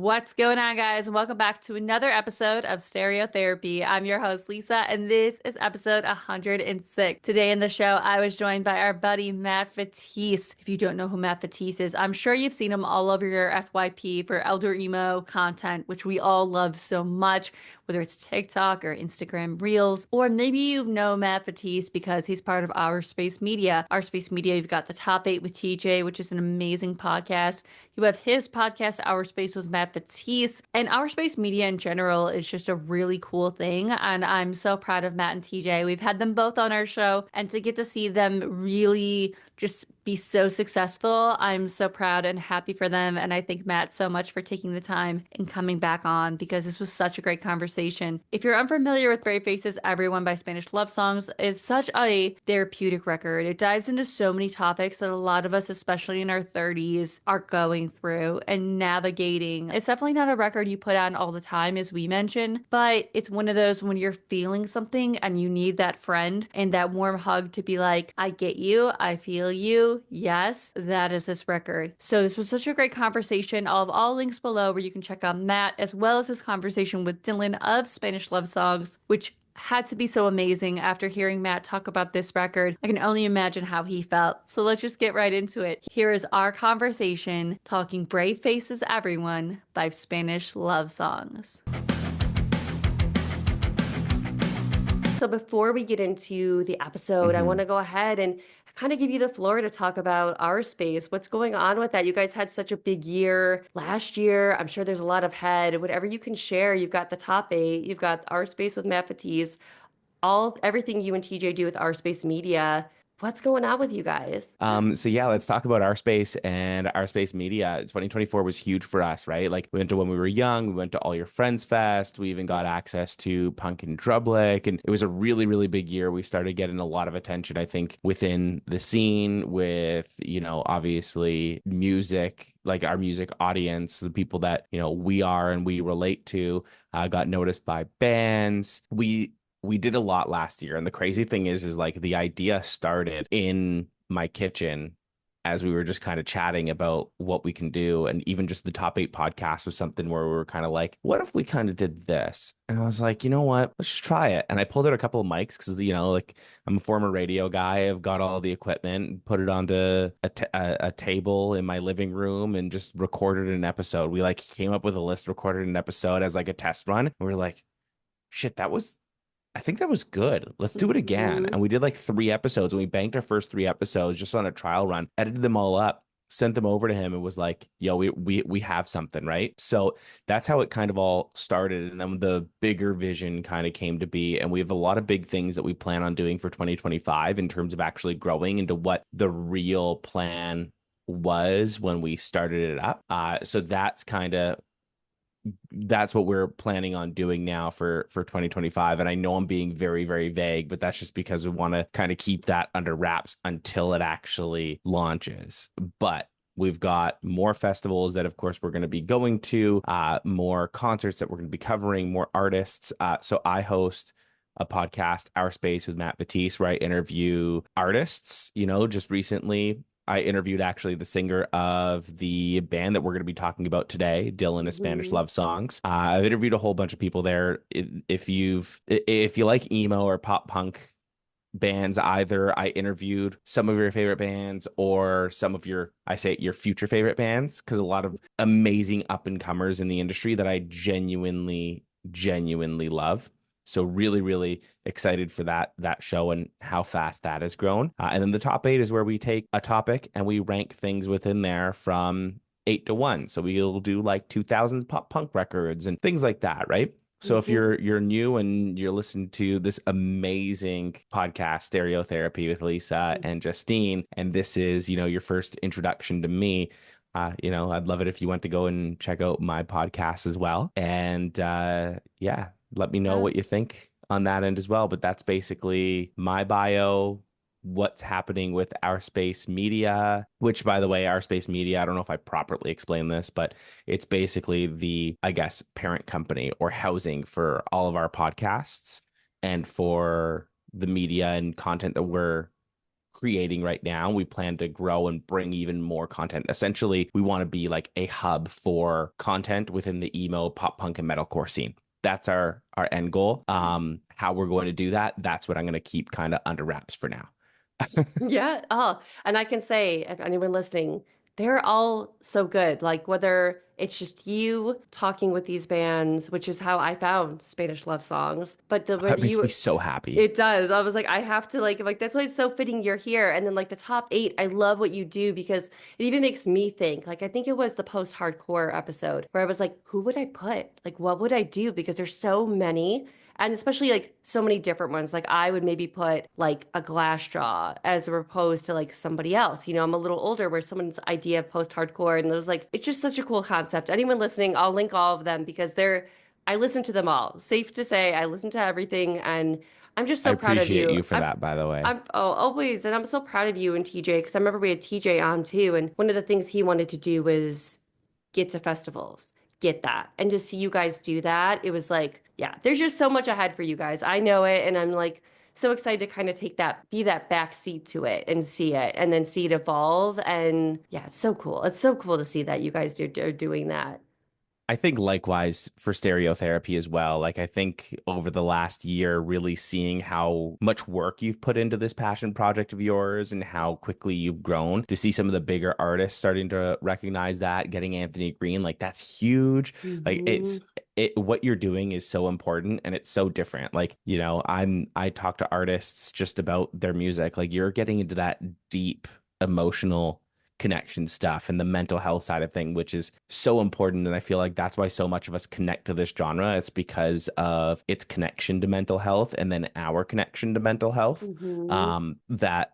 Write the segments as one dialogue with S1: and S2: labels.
S1: What's going on, guys? Welcome back to another episode of Stereotherapy. I'm your host, Lisa, and this is episode 106. Today in the show, I was joined by our buddy, Matt Vettese. If you don't know who Matt Vettese is, I'm sure you've seen him all over your FYP for Elder Emo content, which we all love so much, whether it's TikTok or Instagram Reels, or maybe you know Matt Vettese because he's part of Ourspace Media. Ourspace Media, you've got the Top 8 with TJ, which is an amazing podcast. You have his podcast, Ourspace with Matt Vettese, and Ourspace Media in general is just a really cool thing. And I'm so proud of Matt and TJ. We've had them both on our show, and to get to see them really just be so successful, I'm so proud and happy for them. And I thank Matt so much for taking the time and coming back on because this was such a great conversation. If you're unfamiliar with Brave Faces Everyone by Spanish Love Songs, it's such a therapeutic record. It dives into so many topics that a lot of us, especially in our 30s, are going through and navigating. It's definitely not a record you put on all the time, as we mentioned, but it's one of those when you're feeling something and you need that friend and that warm hug to be like, I get you, I feel you. Yes, that is this record. So this was such a great conversation. I'll have all links below where you can check out Matt as well as his conversation with Dylan of Spanish Love Songs, which had to be so amazing after hearing Matt talk about this record. I can only imagine how he felt. So let's just get right into it. Here is our conversation talking Brave Faces Everyone by Spanish Love Songs. So before we get into the episode, I want to go ahead and kind of give you the floor to talk about our space. What's going on with that? You guys had such a big year last year. I'm sure there's a lot of head. Whatever you can share, you've got the top 8, you've got our space with Matt Vettese, everything you and TJ do with our space media. What's going on with you guys?
S2: So yeah, let's talk about our space and our space media. 2024 was huge for us, right? Like we went to when we were young, we went to All Your Friends Fest. We even got access to Punk and Drublick, and it was a really, really big year. We started getting a lot of attention, I think, within the scene with, obviously music, like our music audience, the people that, we are and we relate to, got noticed by bands. We did a lot last year. And the crazy thing is like the idea started in my kitchen as we were just kind of chatting about what we can do. And even just the top 8 podcast was something where we were kind of like, what if we kind of did this? And I was like, you know what? Let's just try it. And I pulled out a couple of mics because, like I'm a former radio guy. I've got all the equipment, put it onto a table in my living room and just recorded an episode. We like came up with a list, recorded an episode as like a test run. And we were like, shit, I think that was good. Let's do it again. And we did like 3 episodes and we banked our first 3 episodes just on a trial run, edited them all up, sent them over to him and was like, yo, we have something, right? So that's how it kind of all started. And then the bigger vision kind of came to be. And we have a lot of big things that we plan on doing for 2025 in terms of actually growing into what the real plan was when we started it up. So that's what we're planning on doing now for 2025. And I know I'm being very, very vague, but that's just because we want to kind of keep that under wraps until it actually launches. But we've got more festivals that, of course, we're going to be going to, more concerts that we're going to be covering, more artists. So I host a podcast, Our Space with Matt Vettese, where I interview artists. Just recently I interviewed actually the singer of the band that we're going to be talking about today, Dylan of Spanish Love Songs. I've interviewed a whole bunch of people there. If you like emo or pop punk bands, either I interviewed some of your favorite bands or some of your future favorite bands, because a lot of amazing up and comers in the industry that I genuinely love. So really, really excited for that show and how fast that has grown. And then the top 8 is where we take a topic and we rank things within there from 8 to 1. So we'll do like 2000 pop punk records and things like that, right? So if you're new and you're listening to this amazing podcast, Stereotherapy with Lisa and Justine, and this is, your first introduction to me, I'd love it if you went to go and check out my podcast as well. And let me know what you think on that end as well. But that's basically my bio, what's happening with Ourspace Media, which, by the way, Ourspace Media, I don't know if I properly explained this, but it's basically the, I guess, parent company or housing for all of our podcasts and for the media and content that we're creating right now. We plan to grow and bring even more content. Essentially, we want to be like a hub for content within the emo, pop punk, and metalcore scene. That's our end goal. How we're going to do that, that's what I'm going to keep kind of under wraps for now.
S3: Yeah. Oh, and I can say, if anyone listening, they're all so good. Like whether it's just you talking with these bands, which is how I found Spanish love songs, but the whether
S2: That makes me
S3: you
S2: so happy.
S3: it does. I was like, I have to like that's why it's so fitting you're here. And then like the top eight, I love what you do because it even makes me think. Like I think it was the post-hardcore episode where I was like, who would I put? Like what would I do? Because there's so many. And especially like so many different ones. Like I would maybe put like a Glassjaw as opposed to like somebody else. You know, I'm a little older where someone's idea of post-hardcore and it was like, it's just such a cool concept. Anyone listening, I'll link all of them because I listen to them all. Safe to say, I listen to everything and I'm just
S2: I
S3: so proud of
S2: appreciate
S3: you.
S2: you for that, by the way.
S3: I'm oh, always, and I'm so proud of you and TJ because I remember we had TJ on too, and one of the things he wanted to do was get to festivals, get that, and to see you guys do that, it was like, yeah, there's just so much ahead for you guys. I know it, and I'm like so excited to kind of take that, be that back seat to it, and see it, and then see it evolve, and yeah, it's so cool. It's so cool to see that you guys are doing that.
S2: I think likewise for stereotherapy as well. Like I think over the last year, really seeing how much work you've put into this passion project of yours and how quickly you've grown to see some of the bigger artists starting to recognize that, getting Anthony Green, like that's huge. Like
S3: Hmm.
S2: what you're doing is so important and it's so different. Like, I talk to artists just about their music. Like you're getting into that deep emotional connection stuff and the mental health side of thing, which is so important. And I feel like that's why so much of us connect to this genre. It's because of its connection to mental health and then our connection to mental health.
S3: Hmm.
S2: That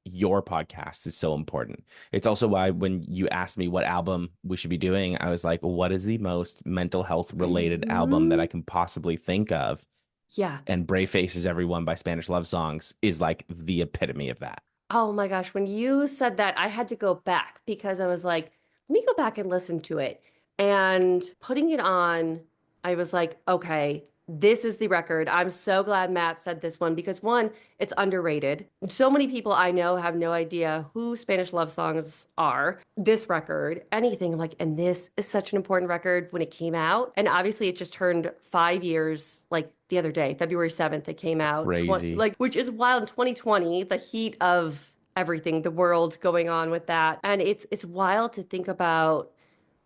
S2: your podcast is so important. It's also why when you asked me what album we should be doing, I was like, what is the most mental health related album that
S3: Hmm.
S2: I can possibly think of?
S3: Yeah.
S2: And Brave Faces Everyone by Spanish Love Songs is like the epitome of that.
S3: Oh my gosh, when you said that, I had to go back because I was like, let me go back and listen to it. And putting it on, I was like, okay, this is the record. I'm so glad Matt said this one because one, it's underrated. So many people I know have no idea who Spanish love songs are. This record, anything, I'm like, and this is such an important record when it came out. And obviously it just turned 5 years like the other day, February 7th, it came out,
S2: Crazy.
S3: like, which is wild in 2020, the heat of everything, the world going on with that. And it's wild to think about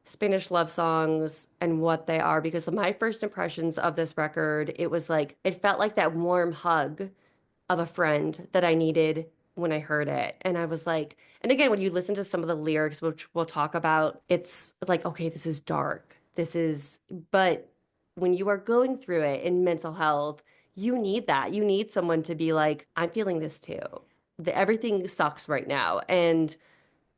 S3: Spanish love songs and what they are because of my first impressions of this record, it was like it felt like that warm hug of a friend that I needed when I heard it. And I was like, and again, when you listen to some of the lyrics, which we'll talk about, it's like, okay, this is dark. But when you are going through it in mental health, you need that. You need someone to be like, I'm feeling this too. Everything sucks right now. And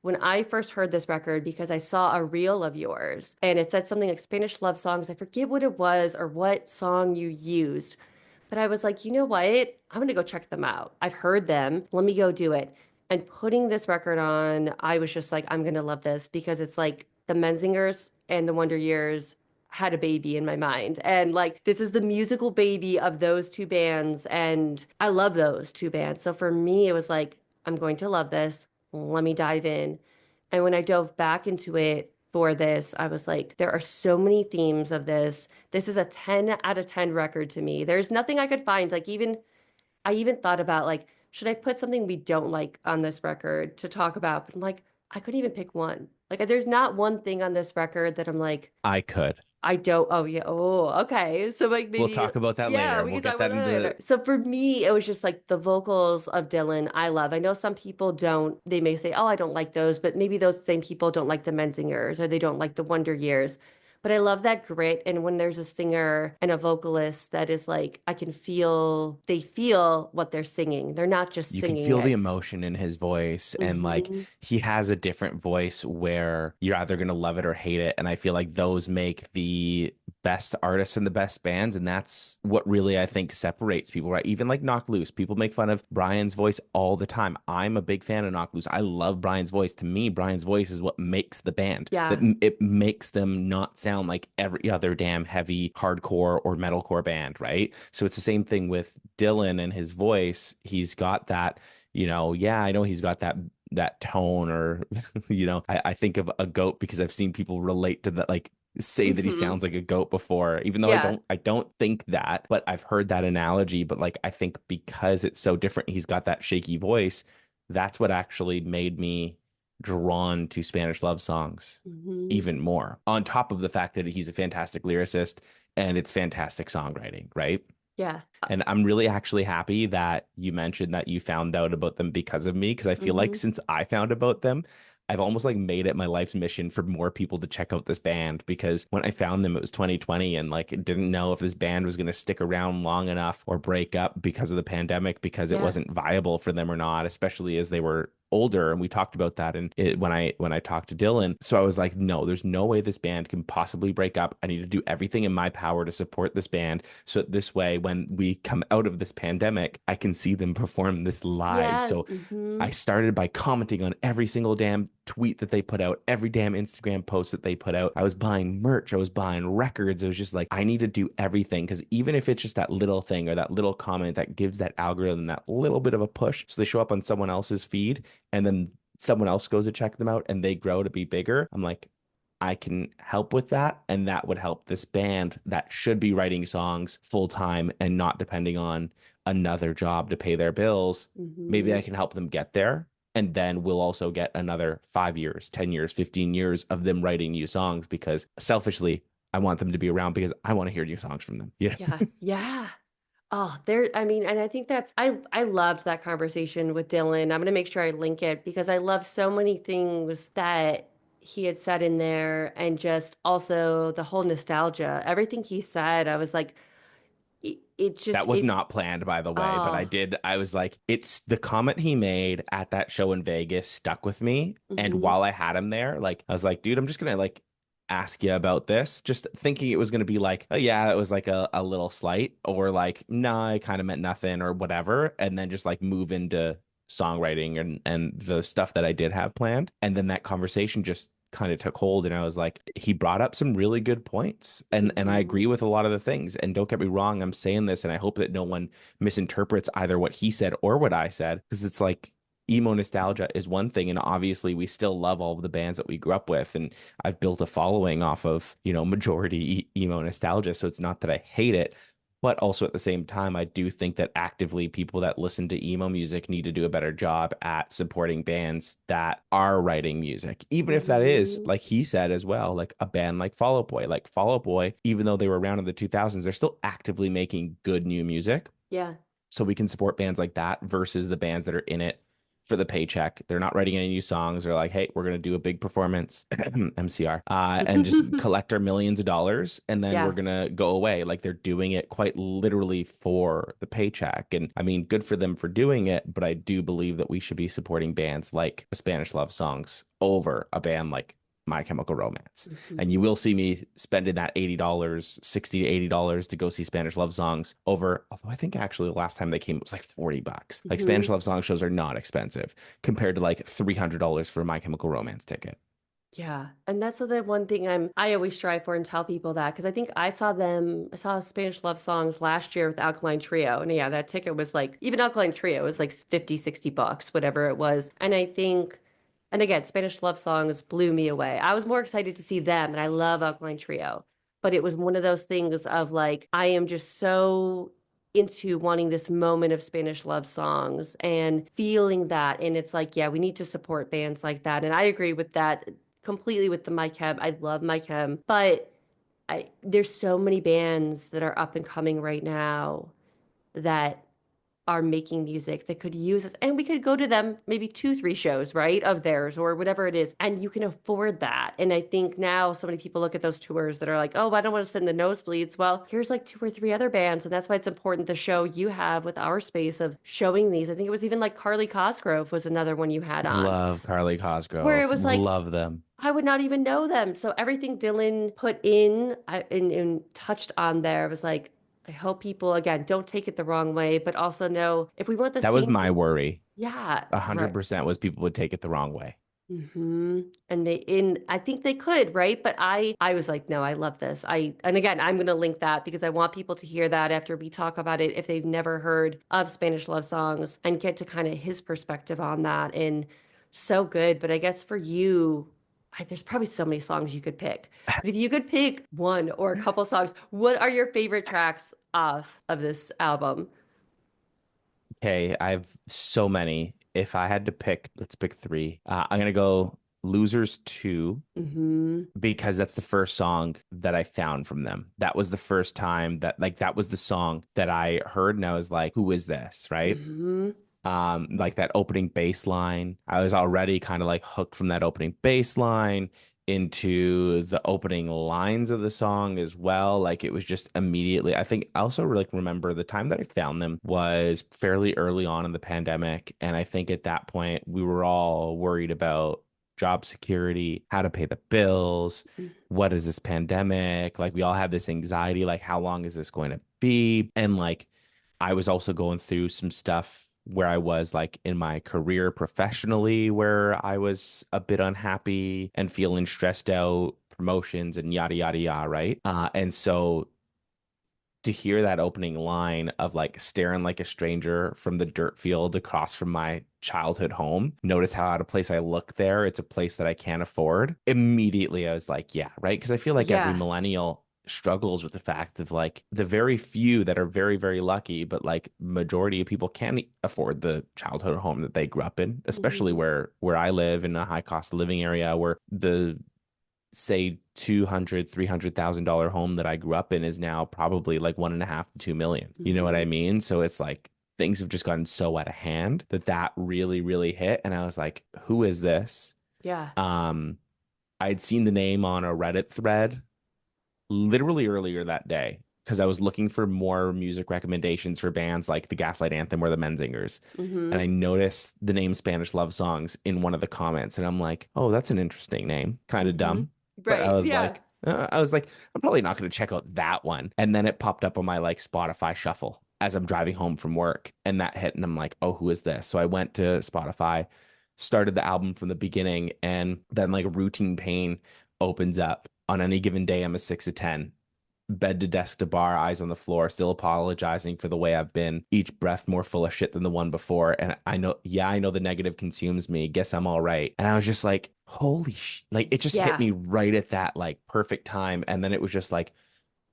S3: when I first heard this record, because I saw a reel of yours and it said something like Spanish love songs, I forget what it was or what song you used, but I was like, you know what? I'm going to go check them out. I've heard them. Let me go do it. And putting this record on, I was just like, I'm going to love this because it's like the Menzingers and the Wonder Years had a baby in my mind. And like, this is the musical baby of those two bands. And I love those two bands. So for me, it was like, I'm going to love this. Let me dive in. And when I dove back into it for this, I was like, there are so many themes of this. This is a 10 out of 10 record to me. There's nothing I could find. Like, I even thought about, like, should I put something we don't like on this record to talk about? But I'm like, I couldn't even pick one. Like, there's not one thing on this record that I'm like,
S2: I could.
S3: I don't. Oh, yeah. Oh, okay. So, like,
S2: We'll
S3: maybe,
S2: talk about that
S3: yeah,
S2: later.
S3: we
S2: We'll
S3: can talk
S2: get
S3: about
S2: that
S3: that
S2: into
S3: later. So, for me, it was just like the vocals of Dylan, I love. I know some people don't, they may say, oh, I don't like those, but maybe those same people don't like the Menzingers or they don't like the Wonder Years. But I love that grit. And when there's a singer and a vocalist that is like, I can feel, they feel what they're singing. They're not just
S2: you can
S3: singing
S2: feel the
S3: it.
S2: emotion in his voice and like
S3: Hmm.
S2: he has a different voice where you're either going to love it or hate it, and I feel like those make the best artists and the best bands, and that's what really I think separates people, right? Even like Knock Loose, people make fun of Brian's voice all the time. I'm a big fan of Knock Loose. I love Brian's voice. To me, Brian's voice is what makes the band, that
S3: Yeah.
S2: it makes them not sound sound like every other damn heavy hardcore or metalcore band, right? So it's the same thing with Dylan and his voice. He's got that, yeah, I know he's got that tone, or I think of a goat because I've seen people relate to that, like say that he
S3: Hmm.
S2: sounds like a goat before, even though I
S3: Yeah.
S2: don't think that, but I've heard that analogy. But like I think because it's so different, he's got that shaky voice. That's what actually made me drawn to Spanish love songs
S3: Hmm.
S2: even more, on top of the fact that he's a fantastic lyricist and it's fantastic songwriting, right?
S3: Yeah.
S2: And I'm really actually happy that you mentioned that you found out about them because of me, because I feel like
S3: Hmm.
S2: since I found about them, I've almost like made it my life's mission for more people to check out this band, because when I found them, it was 2020 and like didn't know if this band was going to stick around long enough or break up because of the pandemic, because it
S3: Yeah.
S2: wasn't viable for them or not, especially as they were older. And we talked about that when I talked to Dylan. So I was like, no, there's no way this band can possibly break up. I need to do everything in my power to support this band, so this way when we come out of this pandemic, I can see them perform this live.
S3: Yes.
S2: So
S3: Hmm.
S2: I started by commenting on every single damn tweet that they put out, every damn Instagram post that they put out. I was buying merch, I was buying records. It was just like, I need to do everything, because even if it's just that little thing or that little comment that gives that algorithm that little bit of a push, so they show up on someone else's feed and then someone else goes to check them out and they grow to be bigger. I'm like, I can help with that. And that would help this band that should be writing songs full time and not depending on another job to pay their bills. Maybe
S3: Hmm.
S2: I can help them get there. And then we'll also get another 5 years, 10 years, 15 years of them writing new songs, because selfishly, I want them to be around because I want to hear new songs from them. Yes.
S3: Yeah. Yeah. Oh, I mean, and I think I loved that conversation with Dylan. I'm gonna make sure I link it because I love so many things that he had said in there, and just also the whole nostalgia. Everything he said, I was like, it
S2: That
S3: just
S2: was
S3: it
S2: not planned, by the way, but
S3: oh.
S2: I was like, it's the comment he made at that show in Vegas stuck with me. And
S3: Hmm.
S2: while I had him there, like, I was like, dude, I'm just gonna like ask you about this, just thinking it was gonna be like, oh yeah, it was like a little slight, or like, nah, I kind of meant nothing or whatever. And then just like move into songwriting and the stuff that I did have planned. And then that conversation just kind of took hold, and I was like, he brought up some really good points, and I
S3: Hmm.
S2: agree with a lot of the things. And don't get me wrong, I'm saying this and I hope that no one misinterprets either what he said or what I said, because it's like emo nostalgia is one thing, and obviously we still love all of the bands that we grew up with, and I've built a following off of majority emo nostalgia, so it's not that I hate it. But also at the same time, I do think that actively people that listen to emo music need to do a better job at supporting bands that are writing music, even if that is,
S3: Hmm.
S2: like he said as well, like a band like Fall Out Boy. Like Fall Out Boy, even though they were around in the 2000s, they're still actively making good new music.
S3: Yeah.
S2: So we can support bands like that versus the bands that are in it for the paycheck. They're not writing any new songs. They're like, hey, we're going to do a big performance, MCR, and just collect our millions of dollars. And then we're
S3: Yeah.
S2: going to go away. Like they're doing it quite literally for the paycheck. And I mean, good for them for doing it. But I do believe that we should be supporting bands like the Spanish Love Songs over a band like My Chemical Romance. And
S3: Hmm.
S2: you will see me spending that $80, $60 to $80 to go see Spanish Love Songs over, although I think actually the last time they came, it was like $40. Like
S3: Hmm.
S2: Spanish Love Song shows are not expensive compared to like $300 for a My Chemical Romance ticket.
S3: Yeah. And that's the one thing I always strive for and tell people that, because I think I saw Spanish Love Songs last year with Alkaline Trio. And yeah, that ticket was like, even Alkaline Trio was like 50, $60, whatever it was. And I think, and again, Spanish Love Songs blew me away. I was more excited to see them, and I love Alkaline Trio. But it was one of those things of like, I am just so into wanting this moment of Spanish love songs and feeling that. And it's like, yeah, we need to support bands like that. And I agree with that completely with the My Chem. I love My Chem, but there's so many bands that are up and coming right now that are making music that could use us, and we could go to them maybe two, three shows, right, of theirs or whatever it is, and you can afford that. And I think now so many people look at those tours that are like, oh, I don't want to sit in the nosebleeds. Well, here's like two or three other bands, and that's why it's important the show you have with Ourspace of showing these. I think it was even like Carly Cosgrove was another one you had on,
S2: Love Carly
S3: where it
S2: Cosgrove.
S3: was like
S2: Love them.
S3: I would not even know them. So everything Dylan put in and touched on there was like, I hope people, again, don't take it the wrong way, but also know if we want the
S2: That was
S3: scene
S2: my
S3: to,
S2: worry.
S3: yeah, right.
S2: 100% was people would take it the wrong way.
S3: And I think they could, right? But I was like, no, I love this. And again, I'm going to link that because I want people to hear that after we talk about it if they've never heard of Spanish love songs and get to kind of his perspective on that. And so good. But I guess for you, there's probably so many songs you could pick. But if you could pick one or a couple songs, what are your favorite tracks of this album?
S2: Okay, I have so many. If I had to pick, let's pick three. I'm gonna go Losers 2
S3: Hmm.
S2: because that's the first song that I found from them. That was the first time that was the song that I heard and I was like, who is this? Right?
S3: Hmm.
S2: Like that opening bass line. I was already kind of like hooked from that opening bass line into the opening lines of the song as well. Like it was just immediately. I think I also really remember the time that I found them was fairly early on in the pandemic. And I think at that point we were all worried about job security, how to pay the bills, what is this pandemic? Like we all had this anxiety, like how long is this going to be? And like I was also going through some stuff where I was like in my career professionally, where I was a bit unhappy and feeling stressed out, promotions and yada, yada, yada. Right. And so to hear that opening line of like staring like a stranger from the dirt field across from my childhood home, notice how out of place I look there. It's a place that I can't afford. Immediately, I was like, yeah, right. Because I feel like every
S3: Yeah.
S2: millennial struggles with the fact of like the very few that are very, very lucky, but like majority of people can't afford the childhood home that they grew up in, especially
S3: Hmm.
S2: where I live in a high cost of living area where the say 200 $300,000 home that I grew up in is now probably like 1.5 to 2 million. You know what I
S3: Hmm.
S2: mean? So it's like things have just gotten so out of hand that really really hit, and I was like, who is this?
S3: Yeah.
S2: um I'd seen the name on a Reddit thread literally earlier that day because I was looking for more music recommendations for bands like the Gaslight Anthem or the Menzingers. And I
S3: Hmm.
S2: noticed the name Spanish Love Songs in one of the comments. And I'm like, oh, that's an interesting name. Kind of
S3: Hmm.
S2: dumb. But
S3: Right. Yeah.
S2: I was like, I'm probably not going to check out that one. And then it popped up on my like Spotify shuffle as I'm driving home from work. And that hit. And I'm like, oh, who is this? So I went to Spotify, started the album from the beginning. And then like Routine Pain opens up. On any given day, I'm a 6 of 10. Bed to desk to bar, eyes on the floor, still apologizing for the way I've been. Each breath more full of shit than the one before. And I know, yeah, I know the negative consumes me. Guess I'm all right. And I was just like, holy like it just hit
S3: Yeah.
S2: me right at that like perfect time. And then it was just like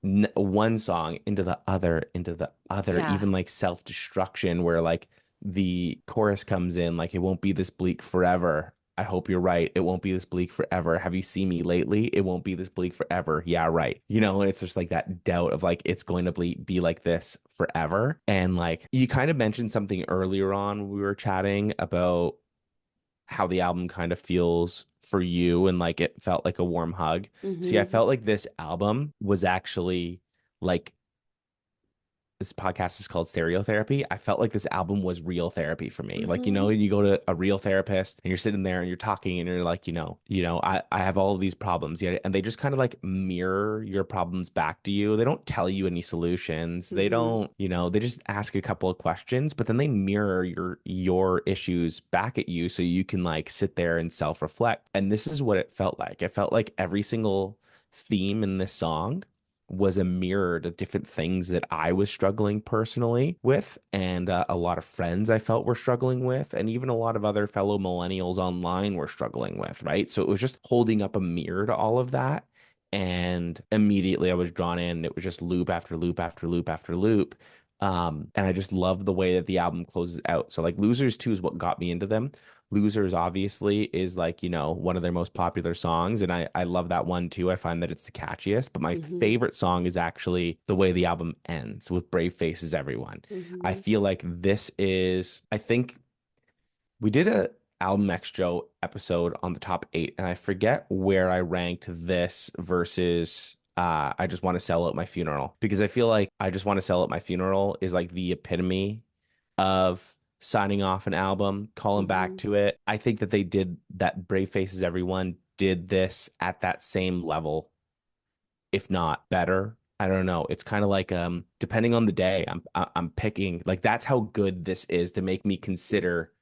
S2: one song into the other,
S3: Yeah.
S2: even like self-destruction, where like the chorus comes in, like, it won't be this bleak forever. I hope you're right. It won't be this bleak forever. Have you seen me lately? It won't be this bleak forever. Yeah, right. And it's just like that doubt of like, it's going to be like this forever. And like, you kind of mentioned something earlier on when we were chatting about how the album kind of feels for you and like it felt like a warm hug. See, I
S3: Hmm.
S2: felt like this album was actually like this podcast is called Stereotherapy. I felt like this album was real therapy for me. Like,
S3: Hmm.
S2: you go to a real therapist and you're sitting there and you're talking and you're like, I have all of these problems. Yeah. And they just kind of like mirror your problems back to you. They don't tell you any solutions. They
S3: Hmm.
S2: don't, they just ask a couple of questions, but then they mirror your issues back at you so you can like sit there and self-reflect. And this is what it felt like. It felt like every single theme in this song was a mirror to different things that I was struggling personally with, and a lot of friends I felt were struggling with, and even a lot of other fellow millennials online were struggling with, right? So it was just holding up a mirror to all of that. And immediately I was drawn in. It was just loop after loop after loop after loop. And I just love the way that the album closes out. So like Losers 2 is what got me into them. Losers obviously is like, one of their most popular songs. And I love that one too. I find that it's the catchiest. But my
S3: Hmm.
S2: favorite song is actually the way the album ends with Brave Faces Everyone. I
S3: Hmm.
S2: feel like I think we did a album extra episode on the top 8, and I forget where I ranked this versus I Just Want to Sell at My Funeral, because I feel like I Just Want to Sell at My Funeral is like the epitome of signing off an album, calling back
S3: Hmm.
S2: to it. I think that they did that. Brave Faces Everyone did this at that same level, if not better. I don't know. It's kind of like depending on the day, I'm picking, like, that's how good this is to make me consider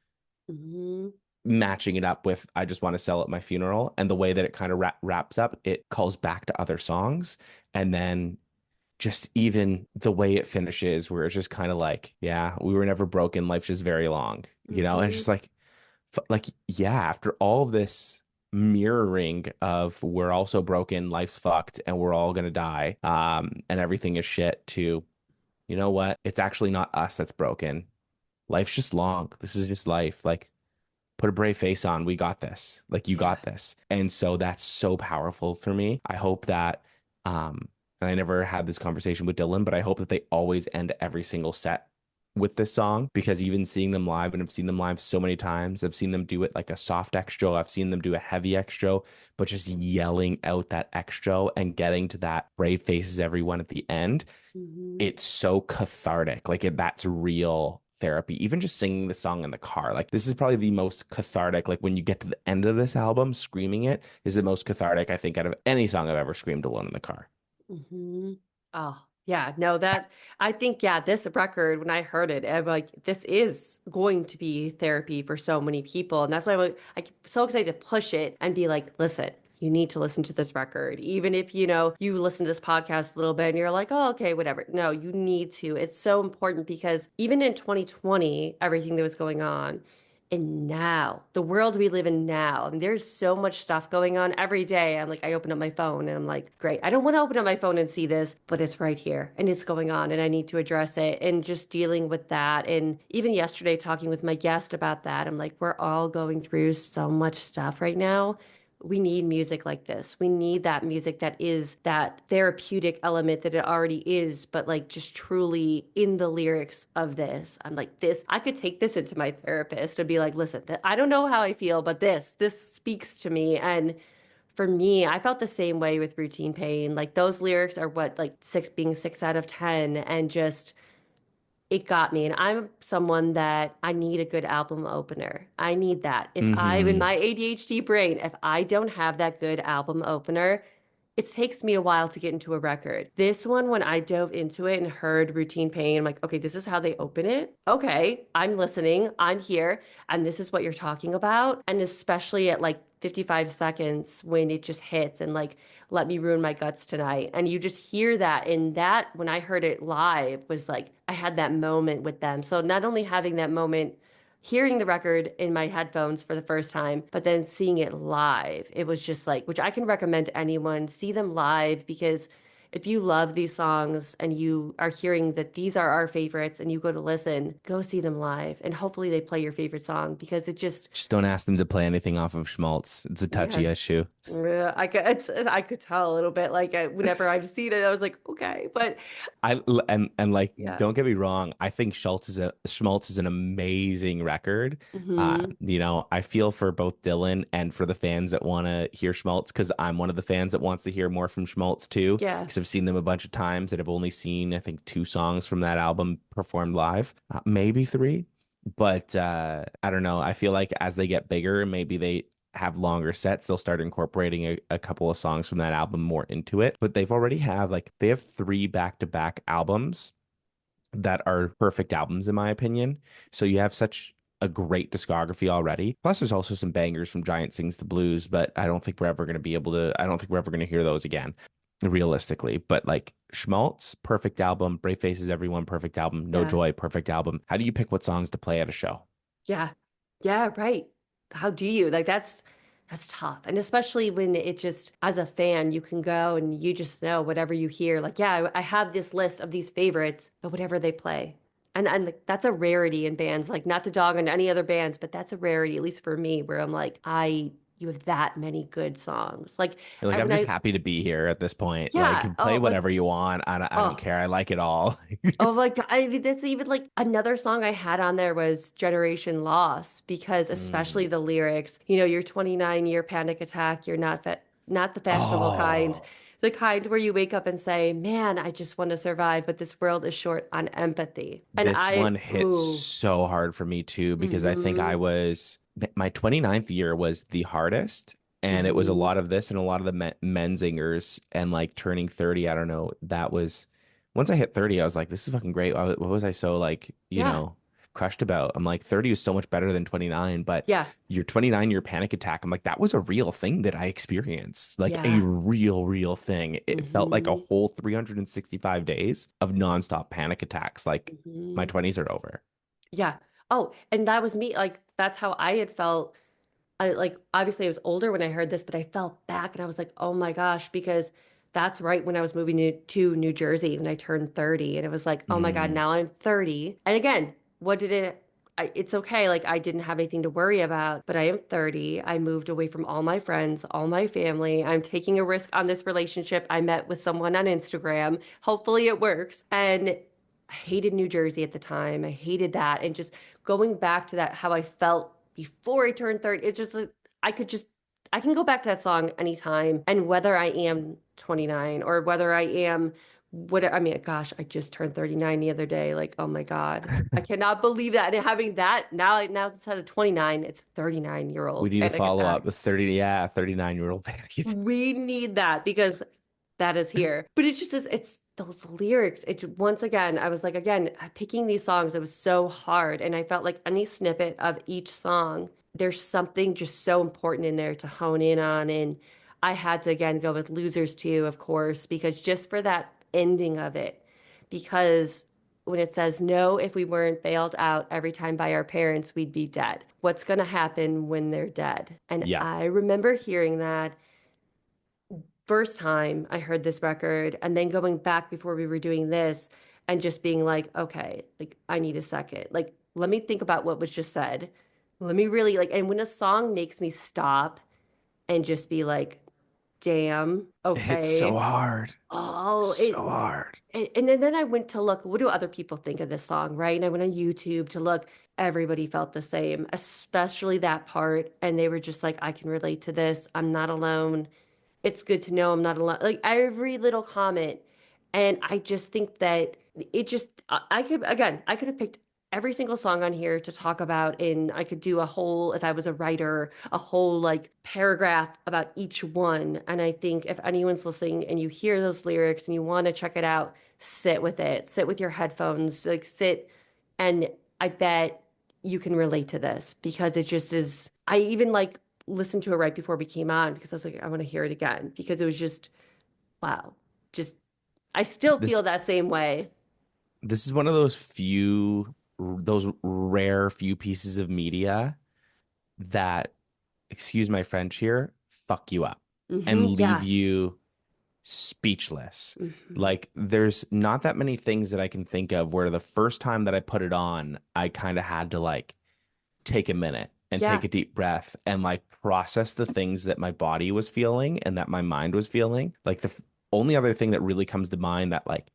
S3: Hmm.
S2: matching it up with I Just Want to Sell at My Funeral, and the way that it kind of wraps up, it calls back to other songs. And then just even the way it finishes, where it's just kind of like, yeah, we were never broken. Life's just very long, and it's
S3: Hmm.
S2: just like, yeah, after all of this mirroring of we're also broken, life's fucked, and we're all gonna die, and everything is shit, to, you know what? It's actually not us that's broken. Life's just long. This is just life. Like, put a brave face on. We got this. Like, you
S3: Yeah.
S2: got this. And so that's so powerful for me. I hope that, and I never had this conversation with Dylan, but I hope that they always end every single set with this song, because even seeing them live, and I've seen them live so many times, I've seen them do it like a soft extra, I've seen them do a heavy extra, but just yelling out that extra and getting to that brave faces everyone at the end,
S3: Hmm.
S2: it's so cathartic. Like, that's real therapy. Even just singing the song in the car, like, this is probably the most cathartic. Like, when you get to the end of this album, screaming it is the most cathartic, I think, out of any song I've ever screamed alone in the car.
S3: Hmm. Oh, yeah. No, that I think, yeah, this record, when I heard it, I'm like, this is going to be therapy for so many people. And that's why I'm so excited to push it and be like, listen, you need to listen to this record. Even if, you listen to this podcast a little bit and you're like, oh, okay, whatever. No, you need to. It's so important because even in 2020, everything that was going on, and now, the world we live in now, I mean, there's so much stuff going on every day. I open up my phone and I'm like, great. I don't want to open up my phone and see this, but it's right here and it's going on and I need to address it, and just dealing with that. And even yesterday, talking with my guest about that, I'm like, we're all going through so much stuff right now. We need music like this. We need that music that is that therapeutic element that it already is, but like just truly in the lyrics of this. I'm like, this, I could take this into my therapist and be like, listen, I don't know how I feel, but this speaks to me. And for me, I felt the same way with Routine Pain. Like those lyrics are what, like being 6 out of 10, and just it got me. And I'm someone that I need a good album opener. I need that. If I, in
S2: Hmm.
S3: my ADHD brain, if I don't have that good album opener, it takes me a while to get into a record. This one, when I dove into it and heard Routine Pain, I'm like, okay, this is how they open it. Okay, I'm listening, I'm here, and this is what you're talking about. And especially at like 55 seconds when it just hits and like, let me ruin my guts tonight. And you just hear that. And that, when I heard it live, was like, I had that moment with them. So not only having that moment, hearing the record in my headphones for the first time, but then seeing it live, it was just like, which I can recommend to anyone, see them live, because if you love these songs and you are hearing that these are our favorites and you go to listen, go see them live. And hopefully they play your favorite song, because it just,
S2: Just don't ask them to play anything off of Schmaltz. It's a
S3: yeah,
S2: touchy issue.
S3: I could tell a little bit. Like whenever I've seen it, I was like, okay, but
S2: And like,
S3: yeah.
S2: don't get me wrong, I think Schmaltz is an amazing record.
S3: Hmm.
S2: I feel for both Dylan and for the fans that want to hear Schmaltz, because I'm one of the fans that wants to hear more from Schmaltz too,
S3: Yeah.
S2: because I've seen them a bunch of times and I've only seen, I think, 2 songs from that album performed live, maybe 3. But I don't know. I feel like as they get bigger, maybe they have longer sets, they'll start incorporating a couple of songs from that album more into it. But they have 3 back-to-back albums that are perfect albums in my opinion. So you have such a great discography already. Plus there's also some bangers from Giant Sings the Blues, but I don't think we're ever going to hear those again, realistically. But like, Schmaltz, perfect album. Brave Faces Everyone, perfect album. No
S3: Yeah.
S2: Joy, perfect album. How do you pick what songs to play at a show?
S3: Yeah. Yeah, right. How do you? Like that's tough. And especially when it just, as a fan, you can go and you just know whatever you hear. Like, yeah, I have this list of these favorites, but whatever they play. And that's a rarity in bands. Like, not to dog on any other bands, but that's a rarity, at least for me, where I'm like, you have that many good songs. Like
S2: You're like, I'm
S3: when
S2: just
S3: I
S2: happy to be here at this point.
S3: yeah,
S2: Like, play
S3: oh like
S2: whatever you want. I don't
S3: oh
S2: care. I like it all.
S3: oh my God. I mean, that's even like another song I had on there was Generation Loss, because especially
S2: Mm.
S3: the lyrics, your 29-year panic attack, you're not the fashionable kind,
S2: Oh,
S3: the kind where you wake up and say, man, I just want to survive, but this world is short on empathy. And
S2: this one hits
S3: ooh,
S2: so hard for me too, because I think
S3: mm-hmm,
S2: my 29th year was the hardest. And it was a
S3: mm-hmm,
S2: lot of this and a lot of the menzingers, and like turning 30. I don't know. That was, once I hit 30, I was like, this is fucking great. What was I so like,
S3: yeah,
S2: crushed about. I'm like, 30 is so much better than 29, but
S3: Yeah.
S2: your 29 year panic attack, I'm like, that was a real thing that I experienced, like a
S3: Yeah.
S2: real thing. It felt like a
S3: Hmm.
S2: whole 365 days of nonstop panic attacks. Like my
S3: Hmm.
S2: 20s are over.
S3: Yeah. Oh, and that was me. Like, that's how I had felt. I like obviously I was older when I heard this, but I felt back and I was like, oh my gosh, because that's right when I was moving to New Jersey when I turned 30. And it was like, oh my God,
S2: Mm,
S3: now I'm 30. And again, what did it? It's okay. Like I didn't have anything to worry about, but I am 30. I moved away from all my friends, all my family. I'm taking a risk on this relationship. I met with someone on Instagram. Hopefully it works. And I hated New Jersey at the time. I hated that. And just going back to that, how I felt before I turned 30, it just, like, I could just, I can go back to that song anytime. And whether I am 29 or whether I am, what, I mean, gosh, I just turned 39 the other day. Like, oh my God, I cannot believe that. And having that now instead of 29, it's
S2: we
S3: 39-year-old
S2: need a
S3: panic
S2: follow up
S3: attack.
S2: with 30, yeah, 39-year-old panic.
S3: We need that because that is here. But it just is, it's those lyrics. It's once again, I was like, again, picking these songs, it was so hard. And I felt like any snippet of each song, there's something just so important in there to hone in on. And I had to again go with Losers too, of course, because just for that ending of it, because when it says, no, if we weren't bailed out every time by our parents, we'd be dead. What's going to happen when they're dead? And
S2: Yeah.
S3: I remember hearing that first time I heard this record and then going back before we were doing this and just being like, okay, like I need a second. Like, let me think about what was just said. Let me really like, and when a song makes me stop and just be like, damn,
S2: It hits so
S3: okay.
S2: hard.
S3: Oh,
S2: So hard.
S3: and then I went to look, what do other people think of this song, right? And I went on YouTube to look. Everybody felt the same, especially that part. And they were just like, I can relate to this. I'm not alone. It's good to know I'm not alone. Like every little comment. And I just think that it just, I could, again, I could have picked every single song on here to talk about, and I could do a whole, if I was a writer, a whole like paragraph about each one. And I think if anyone's listening and you hear those lyrics and you want to check it out, sit with it, sit with your headphones, like sit. And I bet you can relate to this because it just is. I even like listened to it right before we came on because I was like, I want to hear it again because it was just, wow. Just, I still feel
S2: This
S3: that same way.
S2: this is one of those few, those rare few pieces of media that, excuse my French here, fuck you up and
S3: Hmm.
S2: leave
S3: Yeah.
S2: you speechless.
S3: Hmm.
S2: Like there's not that many things that I can think of where the first time that I put it on, I kind of had to like take a minute and
S3: Yeah.
S2: take a deep breath and like process the things that my body was feeling and that my mind was feeling. Like the only other thing that really comes to mind that like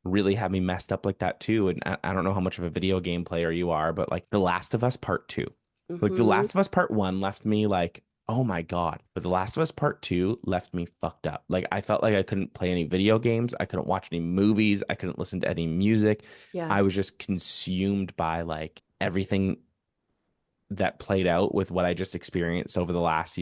S2: really had me messed up like that too. And I don't know how much of a video game player you are, but like The Last of Us Part Two, like The
S3: Hmm.
S2: Last of Us Part One left me like, oh my God. But The Last of Us Part Two left me fucked up. Like I felt like I couldn't play any video games. I couldn't watch any movies. I couldn't listen to any music.
S3: Yeah.
S2: I was just consumed by like everything that played out with what I just experienced over the last,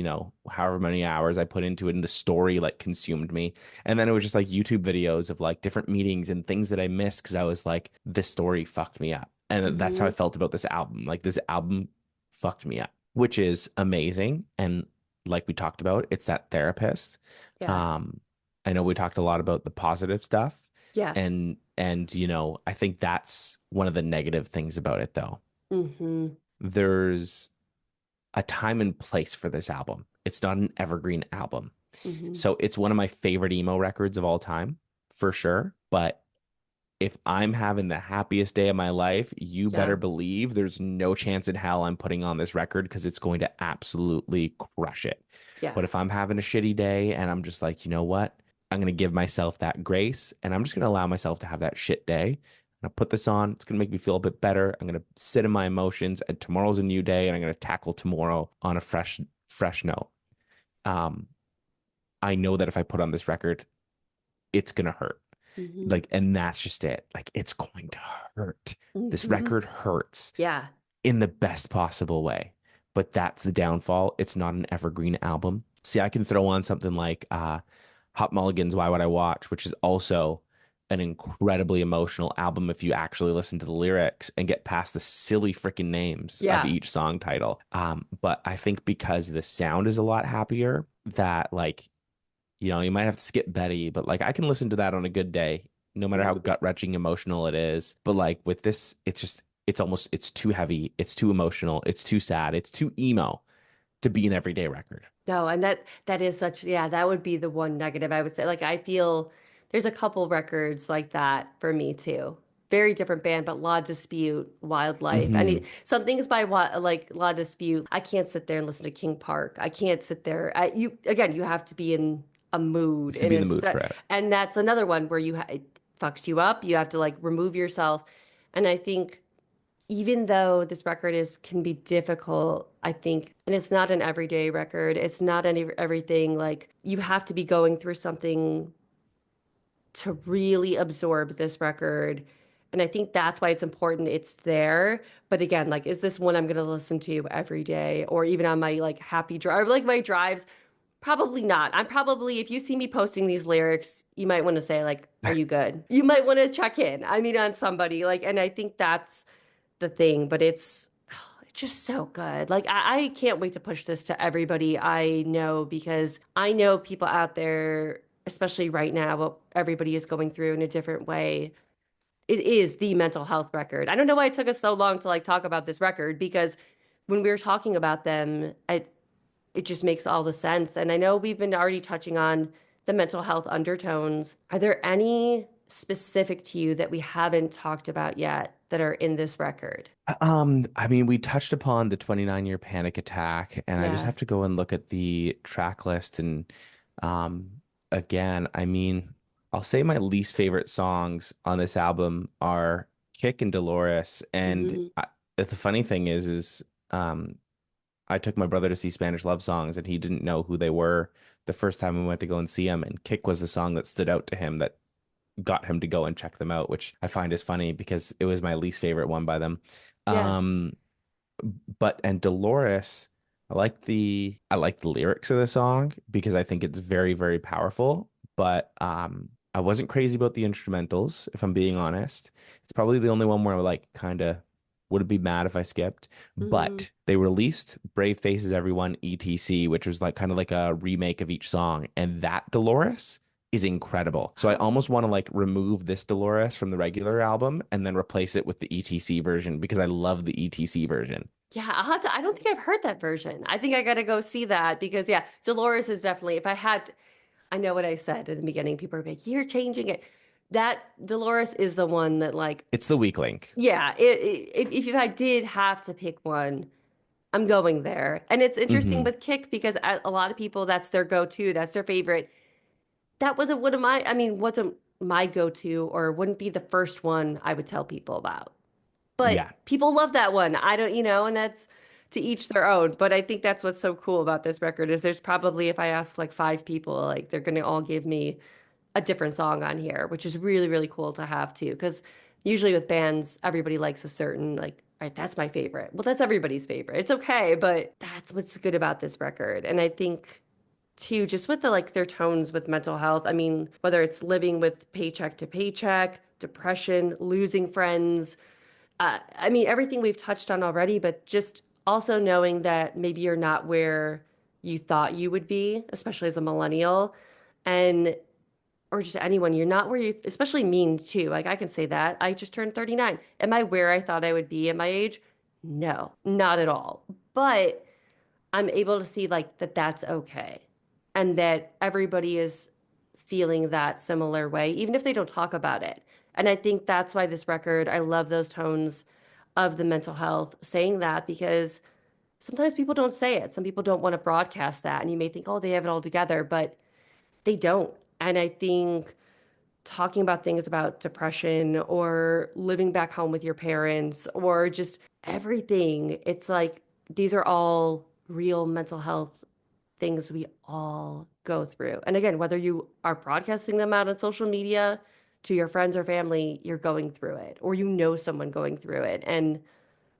S2: however many hours I put into it, and the story like consumed me. And then it was just like YouTube videos of like different meetings and things that I missed because I was like, this story fucked me up. And that's how
S3: Hmm.
S2: I felt about this album. Like this album fucked me up, which is amazing. And like we talked about, it's that therapist.
S3: Yeah.
S2: Um, I know we talked a lot about the positive stuff.
S3: Yeah.
S2: And I think that's one of the negative things about it though.
S3: Hmm.
S2: There's a time and place for this album. It's not an evergreen album.
S3: Hmm.
S2: So it's one of my favorite emo records of all time, for sure. But if I'm having the happiest day of my life, you better
S3: Yeah.
S2: believe there's no chance in hell I'm putting on this record because it's going to absolutely crush it.
S3: Yeah.
S2: But if I'm having a shitty day and I'm just like, you know what? I'm going to give myself that grace and I'm just going to allow myself to have that shit day. I'm going to put this on. It's going to make me feel a bit better. I'm going to sit in my emotions and tomorrow's a new day and I'm going to tackle tomorrow on a fresh note. Um, I know that if I put on this record, it's going to hurt.
S3: Hmm.
S2: Like, and that's just it. Like, it's going to hurt. This
S3: Hmm.
S2: record hurts
S3: Yeah.
S2: in the best possible way. But that's the downfall. It's not an evergreen album. See, I can throw on something like Hot Mulligan's Why Would I Watch, which is also an incredibly emotional album if you actually listen to the lyrics and get past the silly freaking names of
S3: Yeah.
S2: each song title. But I think because the sound is a lot happier, that like, you might have to skip Betty, but like I can listen to that on a good day, no matter how
S3: Mhm.
S2: gut-wrenching emotional it is. But like with this, it's too heavy, it's too emotional, it's too sad, it's too emo to be an everyday record.
S3: No, and that is such, yeah, that would be the one negative I would say. Like I feel there's a couple records like that for me too. Very different band, but Law Dispute, Wildlife.
S2: Hmm.
S3: Some things by like Law Dispute, I can't sit there and listen to King Park. I can't sit there. You again, you have to be in a mood
S2: To
S3: and
S2: be in the mood for it.
S3: and that's another one where it fucks you up. You have to like remove yourself. And I think even though this record is can be difficult, I think, and it's not an everyday record, it's not everything like you have to be going through something to really absorb this record. And I think that's why it's important it's there. But again, like, is this one I'm gonna listen to every day or even on my like happy drive, like my drives? Probably not. I'm probably, if you see me posting these lyrics, you might want to say, like, are you good? You might want to check in. I mean, on somebody. Like, and I think that's the thing, but it's just so good. Like I can't wait to push this to everybody I know because I know people out there, especially right now, what everybody is going through in a different way. It is the mental health record. I don't know why it took us so long to like talk about this record because when we were talking about them, it just makes all the sense. And I know we've been already touching on the mental health undertones. Are there any specific to you that we haven't talked about yet that are in this record?
S2: I mean, we touched upon the 29-year panic attack, and I just
S3: Yeah.
S2: have to go and look at the track list. And um, again, I mean, I'll say my least favorite songs on this album are Kick and Dolores. And
S3: Hmm.
S2: the funny thing is, um, I took my brother to see Spanish Love Songs, and he didn't know who they were the first time we went to go and see him. And Kick was the song that stood out to him that got him to go and check them out, which I find is funny because it was my least favorite one by them.
S3: Yeah.
S2: Um, but and Dolores, I like the lyrics of the song because I think it's very, very powerful. But I wasn't crazy about the instrumentals, if I'm being honest. It's probably the only one where I like kind of would be mad if I skipped.
S3: Hmm.
S2: But they released Brave Faces Everyone ETC, which was like kind of like a remake of each song. And that Dolores is incredible. So I
S3: Oh.
S2: almost want to like remove this Dolores from the regular album and then replace it with the ETC version because I love the ETC version.
S3: Yeah, I'll have to, I don't think I've heard that version. I think I gotta go see that because yeah, Dolores is definitely, if I had, I know what I said in the beginning, people are like, you're changing it. That Dolores is the one that like,
S2: It's the weak link.
S3: yeah, if I did have to pick one, I'm going there. And it's interesting
S2: Hmm.
S3: with Kick because a lot of people, that's their go-to, that's their favorite. That wasn't one of my, I mean, wasn't my go-to or wouldn't be the first one I would tell people about. But
S2: Yeah.
S3: people love that one. I don't, and that's to each their own. But I think that's what's so cool about this record is there's probably, if I ask like five people, like they're going to all give me a different song on here, which is really, really cool to have too. Because usually with bands, everybody likes a certain, like, all right, that's my favorite. Well, that's everybody's favorite. It's okay, but that's what's good about this record. And I think too, just with the like their tones with mental health. I mean, whether it's living with paycheck to paycheck, depression, losing friends, I mean, everything we've touched on already, but just also knowing that maybe you're not where you thought you would be, especially as a millennial, and or just anyone, you're not where you, especially me too. Like I can say that. I just turned 39. Am I where I thought I would be at my age? No, not at all. But I'm able to see like that that's okay. And that everybody is feeling that similar way, even if they don't talk about it. And I think that's why this record, I love those tones of the mental health saying that because sometimes people don't say it. Some people don't want to broadcast that. And you may think, oh, they have it all together, but they don't. And I think talking about things about depression or living back home with your parents or just everything, it's like these are all real mental health things we all go through. And again, whether you are broadcasting them out on social media to your friends or family, you're going through it or someone going through it. And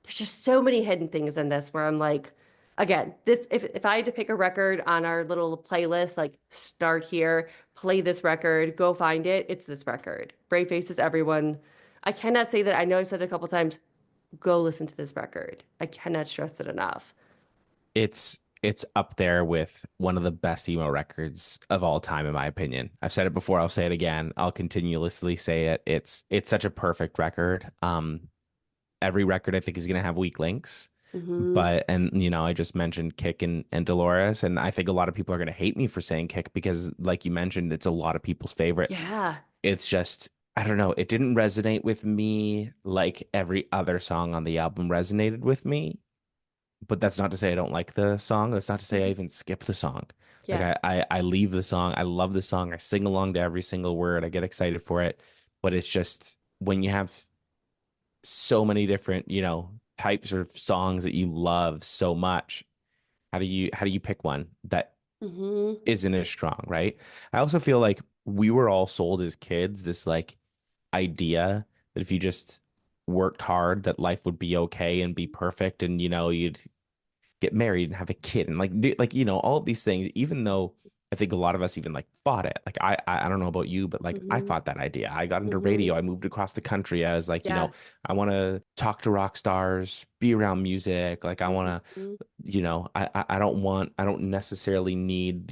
S3: there's just so many hidden things in this where I'm like, again, this if I had to pick a record on our little playlist, like start here, play this record, go find it, it's this record. Brave Faces, everyone. I cannot say that. I know I've said it a couple times. Go listen to this record. I cannot stress it enough.
S2: It's up there with one of the best emo records of all time, in my opinion. I've said it before, I'll say it again. I'll continuously say it. It's such a perfect record. Every record I think is gonna have weak links.
S3: Hmm.
S2: But and I just mentioned Kick and Dolores, and I think a lot of people are gonna hate me for saying Kick because, like you mentioned, it's a lot of people's favorites.
S3: Yeah.
S2: It's just I don't know, it didn't resonate with me like every other song on the album resonated with me. But that's not to say I don't like the song. That's not to say I
S3: Mhm.
S2: even skip the song. Like
S3: Yeah.
S2: I leave the song. I love the song. I sing along to every single word. I get excited for it. But it's just when you have so many different, types of songs that you love so much, how do you pick one that
S3: Hmm.
S2: isn't as strong, right? I also feel like we were all sold as kids this like idea that if you just worked hard that life would be okay and be perfect and you'd get married and have a kid and like do, like all of these things, even though I think a lot of us even like fought it. Like I don't know about you, but like I
S3: Hmm.
S2: fought that idea. I got into
S3: Hmm.
S2: radio. I moved across the country. I was like,
S3: Yeah.
S2: I want to talk to rock stars, be around music. Like I want to,
S3: Hmm.
S2: I don't necessarily need,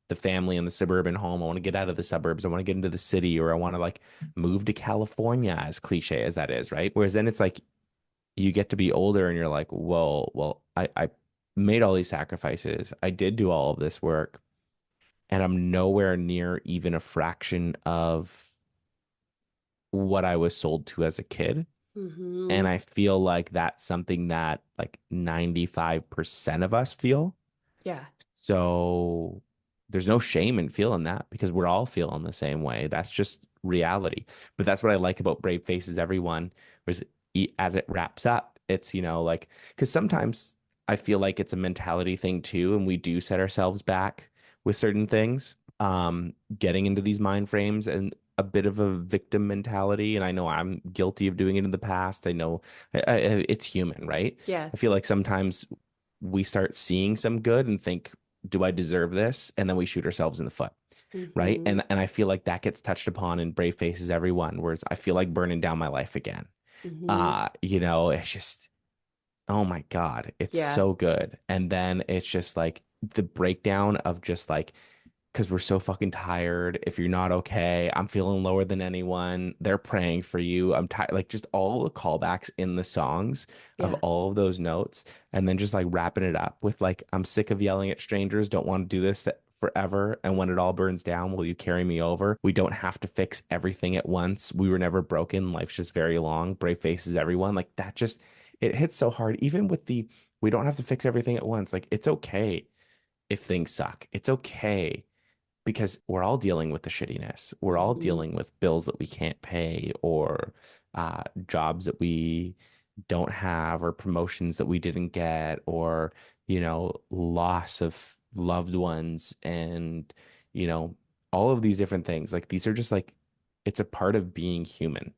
S2: the family and the suburban home. I want to get out of the suburbs. I want to get into the city, or I want to like move to California, as cliche as that is, right? Whereas then it's like you get to be older and you're like, well, I made all these sacrifices. I did do all of this work, and I'm nowhere near even a fraction of what I was sold to as a kid. And
S3: Hmm.
S2: I feel like that's something that like 95% of us feel.
S3: Yeah.
S2: So there's no shame in feeling that because we're all feeling the same way. That's just reality. But that's what I like about Brave Faces Everyone, was as it wraps up, it's, like, because sometimes I feel like it's a mentality thing too, and we do set ourselves back with certain things, getting into these mind frames and a bit of a victim mentality. And I know I'm guilty of doing it in the past. I know it's human, right?
S3: Yeah.
S2: I feel like sometimes we start seeing some good and think, do I deserve this? And then we shoot ourselves in the foot, right?
S3: Hmm.
S2: And I feel like that gets touched upon in Brave Faces Everyone, whereas I feel like burning down my life again.
S3: Hmm.
S2: It's just oh my God, it's
S3: Yeah.
S2: so good. And then it's just like the breakdown of just like because we're so fucking tired. If you're not okay, I'm feeling lower than anyone. They're praying for you. I'm tired. Like just all the callbacks in the songs of
S3: Yeah.
S2: all of those notes, and then just like wrapping it up with like, I'm sick of yelling at strangers. Don't want to do this forever. And when it all burns down, will you carry me over? We don't have to fix everything at once. We were never broken. Life's just very long. Brave faces, everyone. Like that just it hits so hard. Even with the we don't have to fix everything at once. Like it's okay if things suck. It's okay because we're all dealing with the shittiness. We're all
S3: Hmm.
S2: dealing with bills that we can't pay, or jobs that we don't have, or promotions that we didn't get, or, loss of loved ones, and, you know, all of these different things. Like these are just like, it's a part of being human.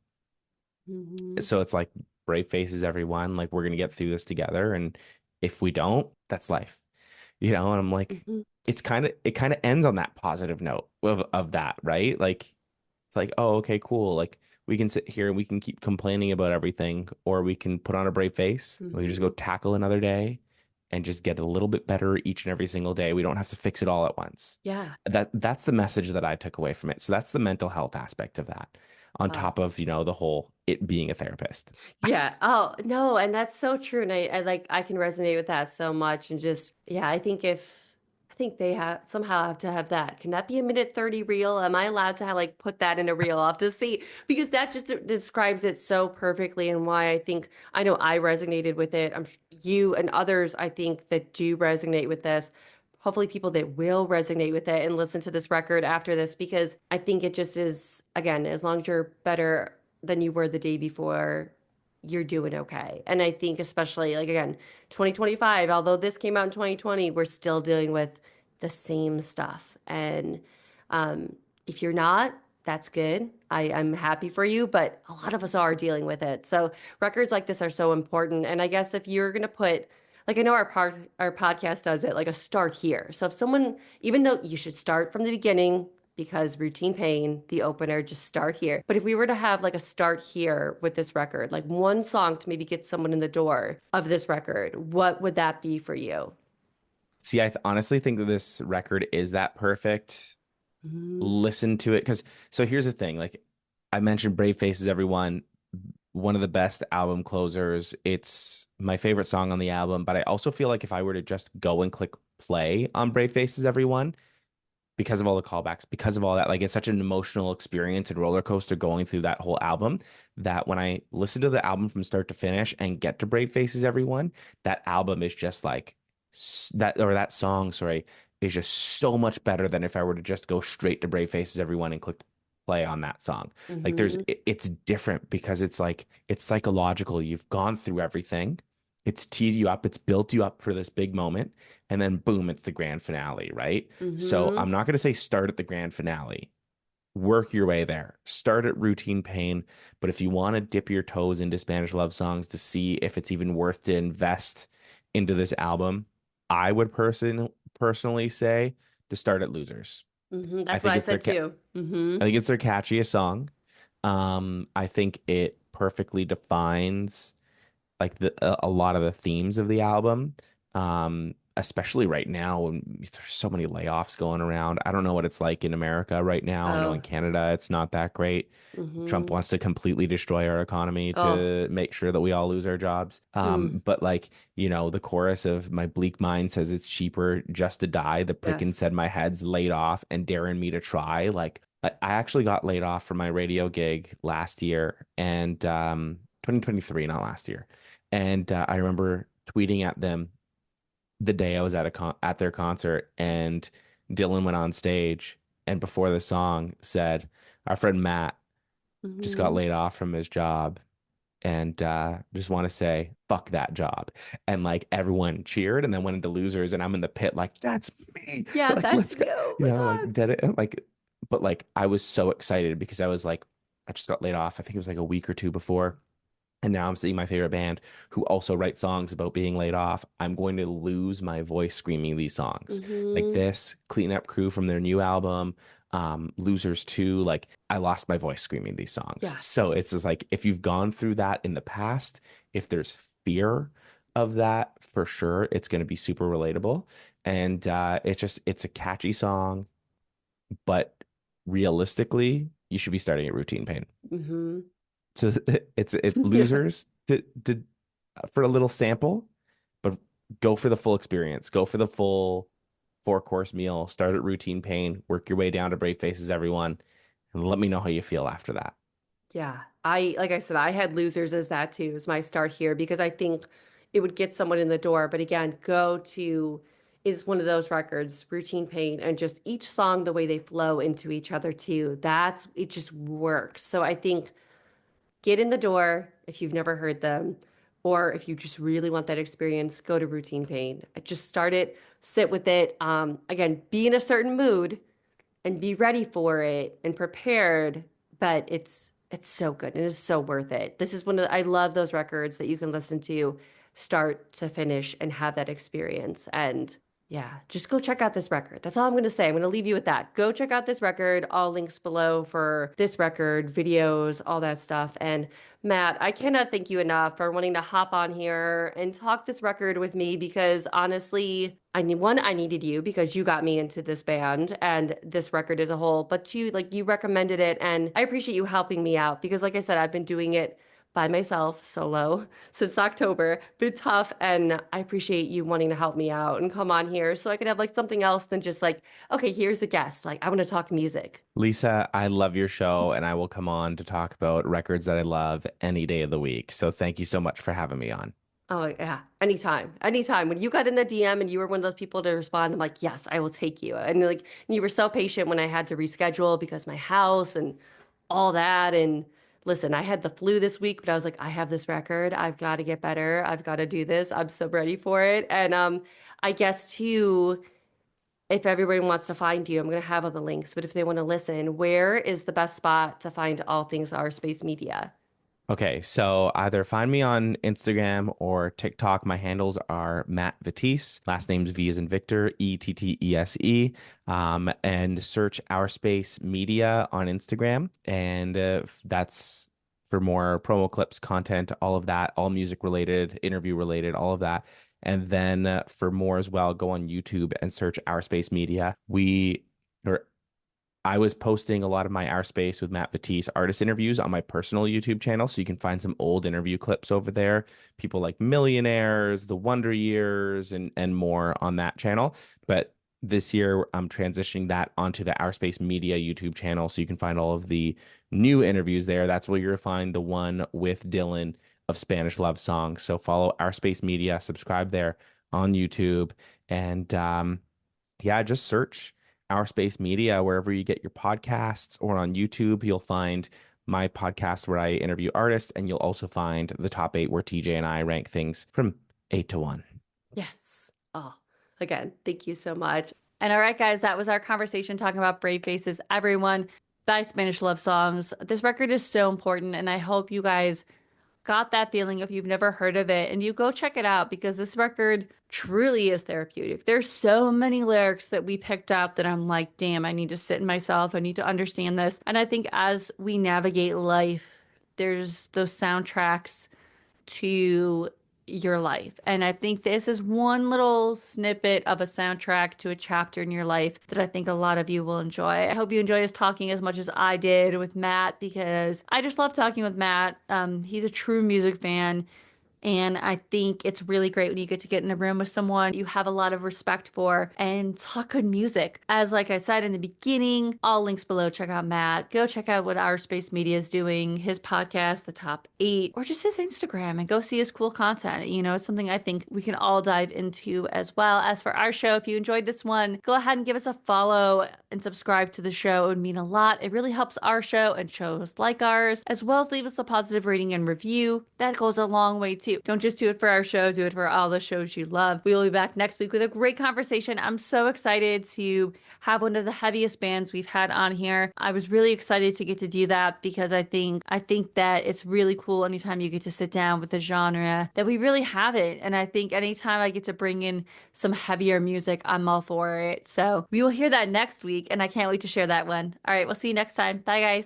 S3: Hmm.
S2: So it's like brave faces, everyone. Like we're going to get through this together. And if we don't, that's life, and I'm like,
S3: Hmm.
S2: it kind of ends on that positive note of that, right? Like it's like, oh, okay, cool. Like we can sit here and we can keep complaining about everything, or we can put on a brave face. We can just go
S3: Hmm.
S2: tackle another day and just get a little bit better each and every single day. We don't have to fix it all at once.
S3: Yeah.
S2: That's the message that I took away from it. So that's the mental health aspect of that, on
S3: Wow.
S2: top of, the whole it being a therapist.
S3: Yeah. Oh, no. And that's so true. And I like, I can resonate with that so much. And just, yeah, I think they have somehow have to have that. Can that be a minute 30 reel? Am I allowed to like put that in a reel? I'll have to see because that just describes it so perfectly and why I think, I know I resonated with it. You and others, I think, that do resonate with this. Hopefully, people that will resonate with it and listen to this record after this, because I think it just is, again, as long as you're better than you were the day before, you're doing okay. And I think especially like again, 2025, although this came out in 2020, we're still dealing with the same stuff. And um, if you're not, that's good. I'm happy for you, but a lot of us are dealing with it. So records like this are so important. And I guess if you're gonna put like I know our podcast does it like a start here. So if someone, even though you should start from the beginning because routine pain, the opener, just start here. But if we were to have like a start here with this record, like one song to maybe get someone in the door of this record, what would that be for you?
S2: See, I honestly think that this record is that perfect.
S3: Mhm.
S2: Listen to it because so here's the thing. Like I mentioned, Brave Faces, everyone, one of the best album closers. It's my favorite song on the album, but I also feel like if I were to just go and click play on Brave Faces, everyone, because of all the callbacks, because of all that. Like it's such an emotional experience and roller coaster going through that whole album that when I listen to the album from start to finish and get to Brave Faces, everyone, that album is just like that, or that song, sorry, is just so much better than if I were to just go straight to Brave Faces, everyone, and click play on that song. Like
S3: Mhm.
S2: it's different because it's like it's psychological. You've gone through everything. It's teed you up, it's built you up for this big moment, and then boom, it's the grand finale, right? So
S3: Mhm.
S2: I'm not going to say start at the grand finale. Work your way there. Start at routine pain. But if you want to dip your toes into Spanish love songs to see if it's even worth to invest into this album, I would personally say to start at Losers.
S3: Mhm.
S2: I
S3: That's what
S2: think
S3: I
S2: it's their
S3: said too.
S2: I
S3: Mhm.
S2: think it's their catchiest song. I think it perfectly defines like a lot of the themes of the album. Especially right now when there's so many layoffs going around. I don't know what it's like in America right now. I know in
S3: Oh.
S2: Canada it's not that great. Trump
S3: Mhm.
S2: wants to completely destroy our economy
S3: Oh.
S2: to make sure that we all lose our jobs.
S3: Mm.
S2: But like, the chorus of My Bleak Mind says it's cheaper just to die. The prick
S3: Yes.
S2: said my head's laid off and daring me to try. Like I actually got laid off from my radio gig last year and 2023, not last year. And I remember tweeting at them the day I was at their concert, and Dylan went on stage and before the song said, "Our friend Matt just got
S3: Mhm.
S2: laid off from his job, and just want to say fuck that job." And like everyone cheered, and then went into Losers, and I'm in the pit like that's me,
S3: Yeah,
S2: like
S3: that's
S2: let's go,
S3: you. Oh my
S2: like
S3: God.
S2: did it like, but like I was so excited because I was like I just got laid off. I think it was like a week or two before. And now I'm seeing my favorite band who also write songs about being laid off. I'm going to lose my voice screaming these songs. Like
S3: Mhm.
S2: this, Clean Up Crew from their new album, Losers 2, like I lost my voice screaming these songs.
S3: Yeah.
S2: So it's just like if you've gone through that in the past, if there's fear of that, for sure, it's going to be super relatable. And it's a catchy song, but realistically, you should be starting at Routine Pain.
S3: Mhm.
S2: So it
S3: Yeah.
S2: losers to for a little sample, but go for the full experience. Go for the full four-course meal. Start at routine pain, work your way down to brave faces, everyone, and let me know how you feel after that.
S3: Yeah. Like I said, I had Losers as that too, as my start here because I think it would get someone in the door. But again, Go To is one of those records, Routine Pain, and just each song, the way they flow into each other too. It just works. So I think get in the door if you've never heard them, or if you just really want that experience, go to Routine Pain. Just start it, sit with it. Again, be in a certain mood and be ready for it and prepared, but it's so good and it's so worth it. This is one of I love those records that you can listen to start to finish and have that experience. And yeah, just go check out this record. That's all I'm going to say. I'm going to leave you with that. Go check out this record. All links below for this record, videos, all that stuff. And Matt, I cannot thank you enough for wanting to hop on here and talk this record with me because honestly, I needed you because you got me into this band and this record as a whole. But two, like you recommended it, and I appreciate you helping me out because, like I said, I've been doing it by myself, solo, since October. Been tough, and I appreciate you wanting to help me out and come on here so I could have like something else than just like, okay, here's the guest. Like I want to talk music.
S2: Lisa, I love your show, and I will come on to talk about records that I love any day of the week. So thank you so much for having me on.
S3: Oh yeah, anytime, anytime. When you got in the DM and you were one of those people to respond, I'm like, yes, I will take you. And like, you were so patient when I had to reschedule because my house and all that. And listen, I had the flu this week, but I was like, I have this record. I've got to get better. I've got to do this. I'm so ready for it. And I guess too, if everybody wants to find you, I'm gonna have all the links. But if they want to listen, where is the best spot to find all things Our Space Media?
S2: Okay, so either find me on Instagram or TikTok. My handles are Matt Vettese. Last name's V as in Victor, Ettese. And search Ourspace Media on Instagram. And that's for more promo clips, content, all of that, all music related, interview related, all of that. And then for more as well, go on YouTube and search Ourspace Media. Or I was posting a lot of my Our Space with Matt Vettese artist interviews on my personal YouTube channel. So you can find some old interview clips over there. People like Millionaires, The Wonder Years, and more on that channel. But this year, I'm transitioning that onto the Our Space Media YouTube channel. So you can find all of the new interviews there. That's where you'll find the one with Dylan of Spanish Love Songs. So follow Our Space Media, subscribe there on YouTube. And yeah, just search Our Space Media wherever you get your podcasts, or on YouTube, you'll find my podcast where I interview artists, and you'll also find the top 8 where TJ and I rank things from 8 to 1.
S3: Yes. Oh, again, thank you so much.
S1: And all right, guys, that was our conversation talking about Brave Faces, Everyone by Spanish Love Songs. This record is so important, and I hope you guys got that feeling if you've never heard of it, and you go check it out, because this record truly is therapeutic. There's so many lyrics that we picked up that I'm like, damn, I need to sit in myself. I need to understand this. And I think as we navigate life, there's those soundtracks to your life. And I think this is one little snippet of a soundtrack to a chapter in your life that I think a lot of you will enjoy. I hope you enjoy us talking as much as I did with Matt, because I just love talking with Matt. He's a true music fan. And I think it's really great when you get in a room with someone you have a lot of respect for and talk good music. As like I said in the beginning, all links below. Check out Matt. Go check out what Our Space Media is doing, his podcast, The Top 8, or just his Instagram, and go see his cool content. You know, it's something I think we can all dive into as well. As for our show, if you enjoyed this one, go ahead and give us a follow and subscribe to the show. It would mean a lot. It really helps our show and shows like ours, as well as leave us a positive rating and review. That goes a long way too. Don't just do it for our show, do it for all the shows you love. We will be back next week with a great conversation. I'm so excited to have one of the heaviest bands we've had on here. I was really excited to get to do that, because I think that it's really cool anytime you get to sit down with a genre that we really haven't. And I think anytime I get to bring in some heavier music, I'm all for it. So we will hear that next week, and I can't wait to share that one. All right, we'll see you next time. Bye, guys.